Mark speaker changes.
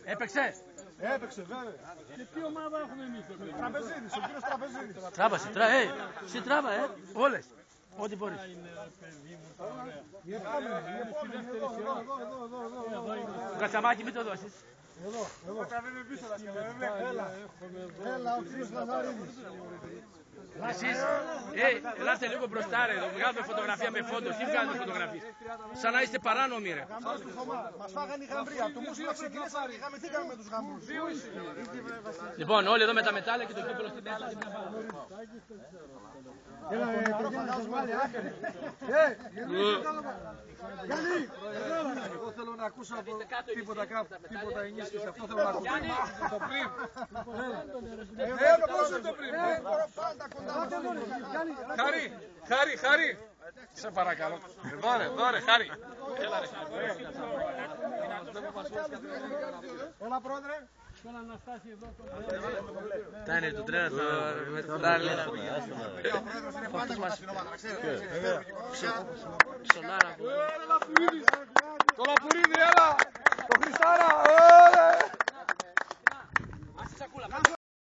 Speaker 1: Έπαιξε.
Speaker 2: Έπαιξε βέβαια.
Speaker 3: Και τι ομάδα έχουμε εμείς?
Speaker 2: Τραπεζίδης, ο κύριος Τραπεζίδης.
Speaker 1: Τράβασε, εσύ τράβα, όλες. Ό,τι μπορείς. Το κατσαμάκι μην το δώσεις.
Speaker 2: Εδώ. Έλα, ο κύριος Λαζαρίδης.
Speaker 1: Εσείς, ελάτε λίγο μπροστά ρε, βγάλουμε φωτογραφία με φόντος, τι βγάλουμε φωτογραφίες. Σαν να είστε παράνομοι ρε.
Speaker 2: Μας φάγανε οι γαμπροί, από το μουσουλα ξεκινήσαμε, γαμηθήκαμε με τους γαμπρούς.
Speaker 1: Λοιπόν, όλοι εδώ με τα μετάλλια και το κύπελο στην μέσα.
Speaker 2: Έλα, παιδιά, να σας βάλει, άκρη. Γιάννη, εγώ θέλω να ακούσω από τίποτα ενίσχυση, αυτό θέλω να ακούσω. Το πριν. Πώς είναι το πριν. Χάρη. Σε παρακαλώ. Δώρε, Χάρη. Έλα, πρόεδρε.
Speaker 1: Τα είναι του τρένα, το τράλι.
Speaker 2: Αυτός μας
Speaker 1: Ψωνάρα.
Speaker 2: το Λαπουρίδη.